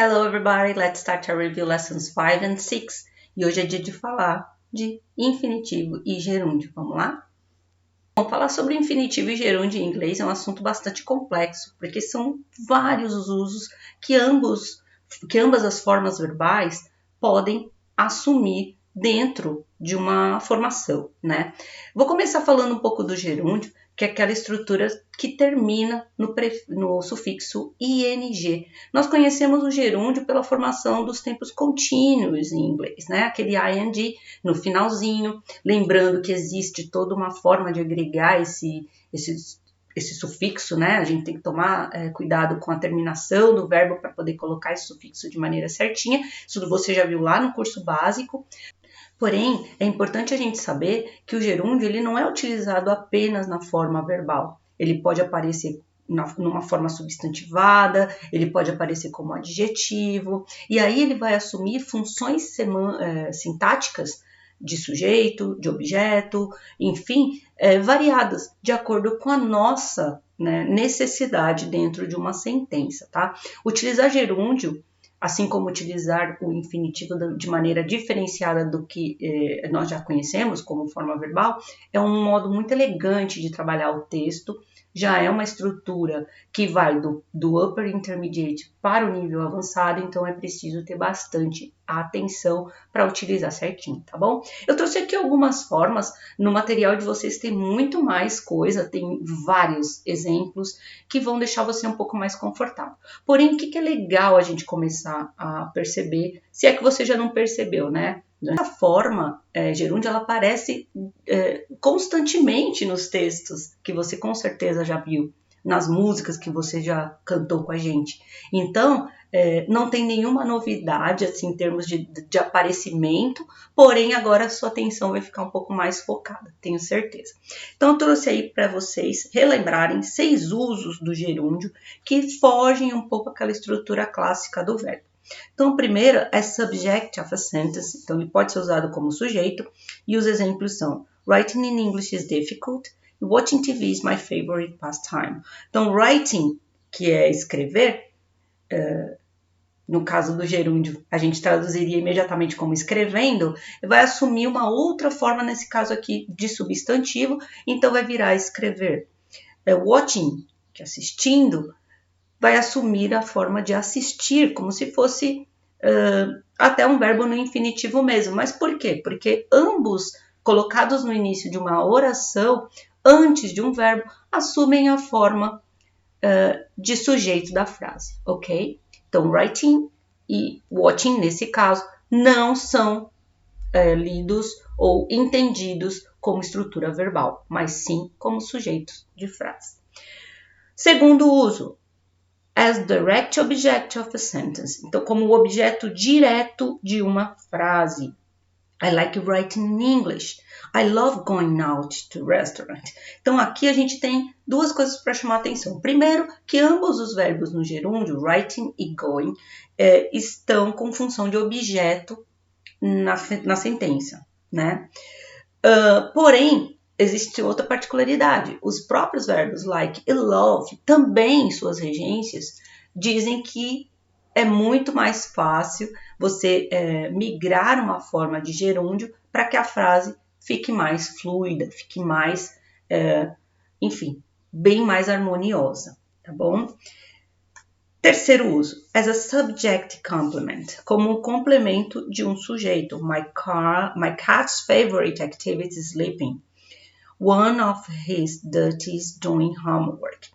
Hello everybody, let's start our review lessons 5 and 6. E hoje é dia de falar de infinitivo e gerúndio, vamos lá? Bom, falar sobre infinitivo e gerúndio em inglês é um assunto bastante complexo, porque são vários os usos que ambas as formas verbais podem assumir dentro de uma formação, né? Vou começar falando um pouco do gerúndio, que é aquela estrutura que termina no sufixo ing. Nós conhecemos o gerúndio pela formação dos tempos contínuos em inglês, né? Aquele ing no finalzinho, lembrando que existe toda uma forma de agregar esse sufixo, né? A gente tem que tomar cuidado com a terminação do verbo para poder colocar esse sufixo de maneira certinha. Isso você já viu lá no curso básico. Porém, é importante a gente saber que o gerúndio ele não é utilizado apenas na forma verbal. Ele pode aparecer numa forma substantivada, ele pode aparecer como adjetivo, e aí ele vai assumir funções sintáticas de sujeito, de objeto, enfim, variadas, de acordo com a nossa necessidade dentro de uma sentença, tá? Utilizar gerúndio, assim como utilizar o infinitivo de maneira diferenciada do que nós já conhecemos como forma verbal, é um modo muito elegante de trabalhar o texto, já é uma estrutura que vai do upper intermediate para o nível avançado, então é preciso ter bastante atenção para utilizar certinho, tá bom? Eu trouxe aqui algumas formas, no material de vocês tem muito mais coisa, tem vários exemplos que vão deixar você um pouco mais confortável. Porém, o que é legal a gente começar a perceber, se é que você já não percebeu, né? Dessa forma, gerúndio, ela aparece constantemente nos textos que você com certeza já viu, nas músicas que você já cantou com a gente. Então, não tem nenhuma novidade assim, em termos de aparecimento, porém agora a sua atenção vai ficar um pouco mais focada, tenho certeza. Então eu trouxe aí para vocês relembrarem 6 usos do gerúndio que fogem um pouco aquela estrutura clássica do verbo. Então, o primeiro é subject of a sentence, então ele pode ser usado como sujeito, e os exemplos são writing in English is difficult, watching TV is my favorite pastime. Então, writing, que é escrever, no caso do gerúndio, a gente traduziria imediatamente como escrevendo, vai assumir uma outra forma, nesse caso aqui, de substantivo, então vai virar escrever. Watching, que é assistindo, vai assumir a forma de assistir, como se fosse até um verbo no infinitivo mesmo. Mas por quê? Porque ambos, colocados no início de uma oração, antes de um verbo, assumem a forma de sujeito da frase, ok? Então, writing e watching, nesse caso, não são lidos ou entendidos como estrutura verbal, mas sim como sujeitos de frase. Segundo uso, as direct object of a sentence. Então, como o objeto direto de uma frase. I like writing in English. I love going out to restaurant. Então, aqui a gente tem duas coisas para chamar a atenção. Primeiro, que ambos os verbos no gerúndio, writing e going, estão com função de objeto na sentença, né? Porém, existe outra particularidade. Os próprios verbos like e love, também em suas regências, dizem que é muito mais fácil você migrar uma forma de gerúndio para que a frase fique mais fluida, fique mais, enfim, bem mais harmoniosa, tá bom? Terceiro uso, as a subject complement, como um complemento de um sujeito. My cat's favorite activity is sleeping. One of his duties doing homework.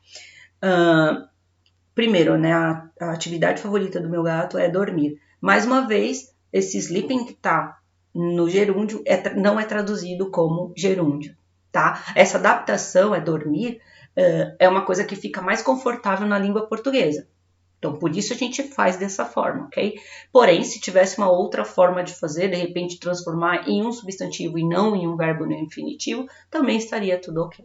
Primeiro, né, a atividade favorita do meu gato é dormir. Mais uma vez, esse sleeping que está no gerúndio não é traduzido como gerúndio, tá? Essa adaptação, dormir, é uma coisa que fica mais confortável na língua portuguesa. Então, por isso a gente faz dessa forma, ok? Porém, se tivesse uma outra forma de fazer, de repente transformar em um substantivo e não em um verbo no infinitivo, também estaria tudo ok.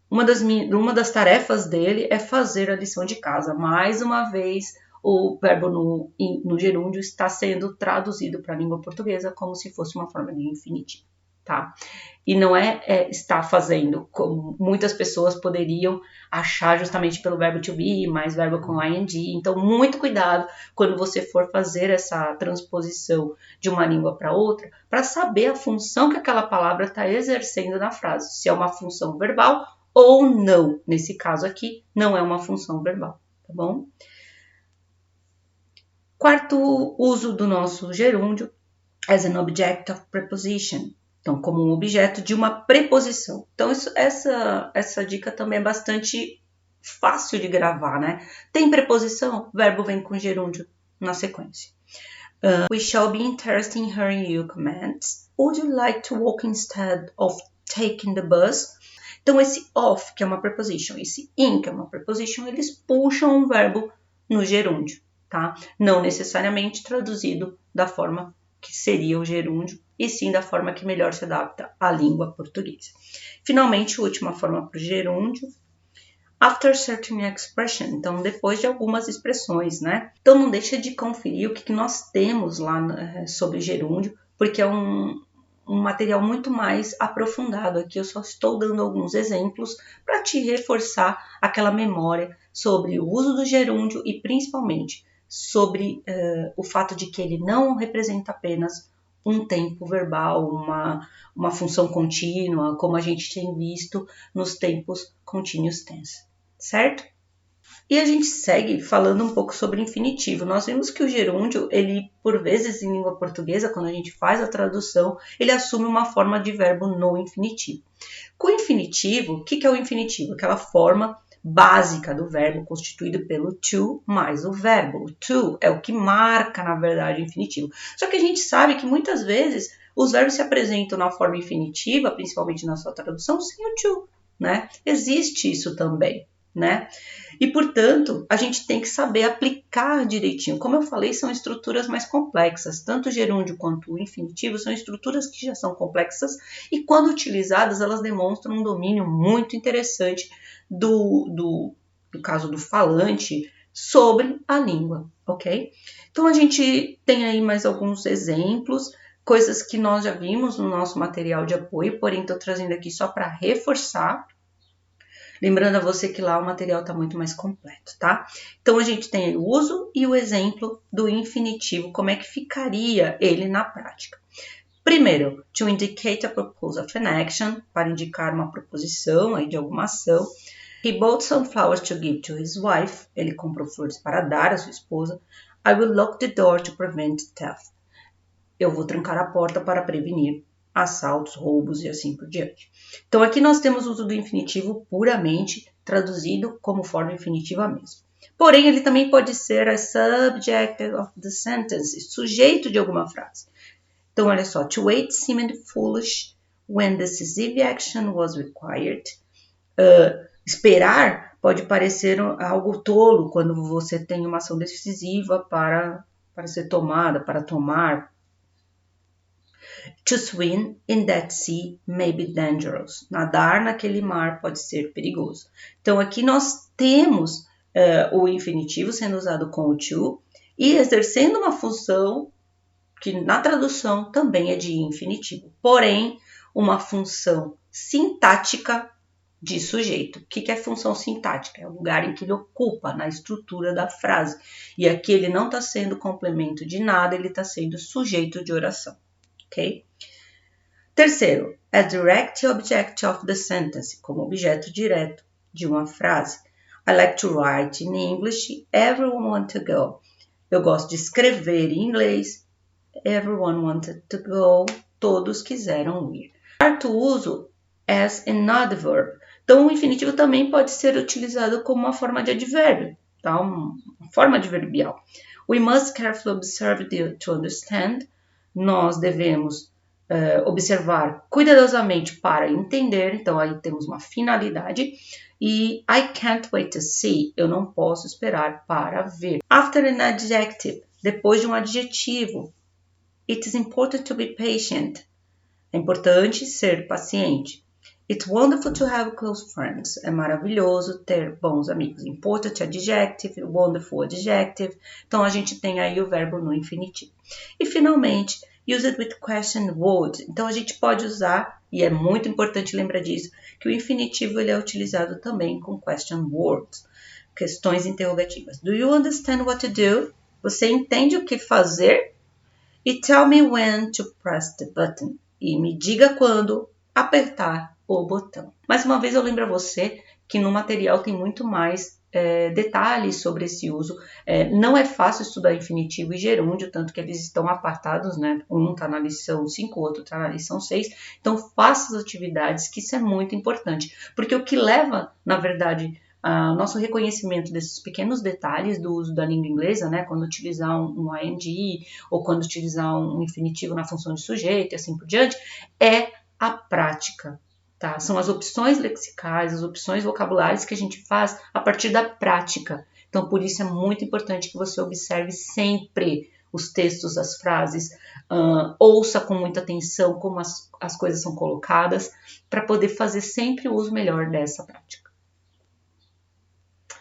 Uma das tarefas dele é fazer a lição de casa. Mais uma vez, o verbo no gerúndio está sendo traduzido para a língua portuguesa como se fosse uma forma de infinitivo. tá? E não é estar fazendo, como muitas pessoas poderiam achar justamente pelo verbo to be, mais verbo com ing. Então, muito cuidado quando você for fazer essa transposição de uma língua para outra, para saber a função que aquela palavra está exercendo na frase, se é uma função verbal ou não. Nesse caso aqui, não é uma função verbal, tá bom? Quarto uso do nosso gerúndio, as an object of preposition. Então, como um objeto de uma preposição. Então, essa dica também é bastante fácil de gravar, né? Tem preposição, o verbo vem com gerúndio na sequência. We shall be interested in hearing your comments. Would you like to walk instead of taking the bus? Então, esse of, que é uma preposition, esse in, que é uma preposition, eles puxam um verbo no gerúndio, tá? Não necessariamente traduzido da forma que seria o gerúndio, e sim da forma que melhor se adapta à língua portuguesa. Finalmente, última forma para o gerúndio, after certain expression, então depois de algumas expressões, né? Então não deixa de conferir o que nós temos lá sobre gerúndio, porque é um material muito mais aprofundado. Aqui eu só estou dando alguns exemplos para te reforçar aquela memória sobre o uso do gerúndio e principalmente sobre o fato de que ele não representa apenas um tempo verbal, uma função contínua, como a gente tem visto nos tempos continuous tense, certo? E a gente segue falando um pouco sobre infinitivo. Nós vimos que o gerúndio, ele, por vezes, em língua portuguesa, quando a gente faz a tradução, ele assume uma forma de verbo no infinitivo. Com o infinitivo, o que é o infinitivo? Aquela forma básica do verbo constituído pelo to mais o verbo. O to é o que marca, na verdade, o infinitivo. Só que a gente sabe que muitas vezes os verbos se apresentam na forma infinitiva, principalmente na sua tradução, sem o to, né? Existe isso também, né? E, portanto, a gente tem que saber aplicar direitinho. Como eu falei, são estruturas mais complexas. Tanto o gerúndio quanto o infinitivo são estruturas que já são complexas e, quando utilizadas, elas demonstram um domínio muito interessante do caso do falante sobre a língua, ok? Então, a gente tem aí mais alguns exemplos, coisas que nós já vimos no nosso material de apoio, porém, estou trazendo aqui só para reforçar. Lembrando a você que lá o material está muito mais completo, tá? Então, a gente tem o uso e o exemplo do infinitivo, como é que ficaria ele na prática. Primeiro, to indicate a purpose of an action, para indicar uma proposição aí de alguma ação. He bought some flowers to give to his wife. Ele comprou flores para dar à sua esposa. I will lock the door to prevent theft. Eu vou trancar a porta para prevenir assaltos, roubos e assim por diante. Então, aqui nós temos o uso do infinitivo puramente traduzido como forma infinitiva mesmo. Porém, ele também pode ser a subject of the sentence, sujeito de alguma frase. Então, olha só. To wait seemed foolish when decisive action was required. Esperar pode parecer algo tolo quando você tem uma ação decisiva para ser tomada, para tomar. To swim in that sea may be dangerous. Nadar naquele mar pode ser perigoso. Então, aqui nós temos o infinitivo sendo usado com o to e exercendo uma função que na tradução também é de infinitivo. Porém, uma função sintática de sujeito. O que é função sintática? É o lugar em que ele ocupa na estrutura da frase. E aqui ele não está sendo complemento de nada, ele está sendo sujeito de oração. Ok? Terceiro, a direct object of the sentence, como objeto direto de uma frase. I like to write in English, everyone wanted to go. Eu gosto de escrever em inglês, everyone wanted to go, todos quiseram ir. Quarto uso, as an adverb. Então, o infinitivo também pode ser utilizado como uma forma de advérbio, tá? Uma forma adverbial. We must carefully observe to understand. Nós devemos observar cuidadosamente para entender. Então, aí temos uma finalidade. E I can't wait to see. Eu não posso esperar para ver. After an adjective. Depois de um adjetivo. It is important to be patient. É importante ser paciente. It's wonderful to have close friends. É maravilhoso ter bons amigos. Important adjective, wonderful adjective. Então, a gente tem aí o verbo no infinitivo. E, finalmente, used with question words. Então, a gente pode usar, e é muito importante lembrar disso, que o infinitivo ele é utilizado também com question words, questões interrogativas. Do you understand what to do? Você entende o que fazer? E tell me when to press the button. E me diga quando apertar o botão. Mais uma vez eu lembro a você que no material tem muito mais detalhes sobre esse uso. Não é fácil estudar infinitivo e gerúndio, tanto que eles estão apartados, né? Um está na lição 5, o outro está na lição 6. Então faça as atividades, que isso é muito importante. Porque o que leva, na verdade, nosso reconhecimento desses pequenos detalhes do uso da língua inglesa, né? Quando utilizar um ing ou quando utilizar um infinitivo na função de sujeito e assim por diante, é a prática. Tá? São as opções lexicais, as opções vocabulárias que a gente faz a partir da prática. Então, por isso é muito importante que você observe sempre os textos, as frases, ouça com muita atenção como as coisas são colocadas, para poder fazer sempre o uso melhor dessa prática.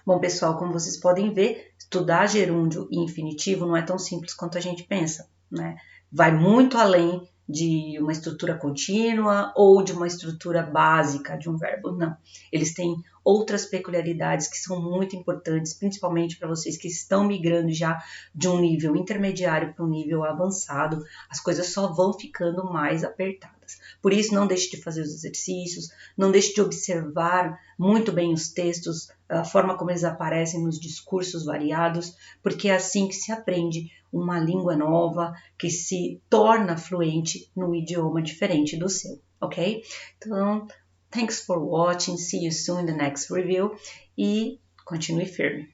Bom, pessoal, como vocês podem ver, estudar gerúndio e infinitivo não é tão simples quanto a gente pensa, né? Vai muito além de uma estrutura contínua ou de uma estrutura básica de um verbo, não. Eles têm outras peculiaridades que são muito importantes, principalmente para vocês que estão migrando já de um nível intermediário para um nível avançado. As coisas só vão ficando mais apertadas. Por isso, não deixe de fazer os exercícios, não deixe de observar muito bem os textos, a forma como eles aparecem nos discursos variados, porque é assim que se aprende uma língua nova, que se torna fluente num idioma diferente do seu, ok? Então, thanks for watching, see you soon in the next review e continue firme.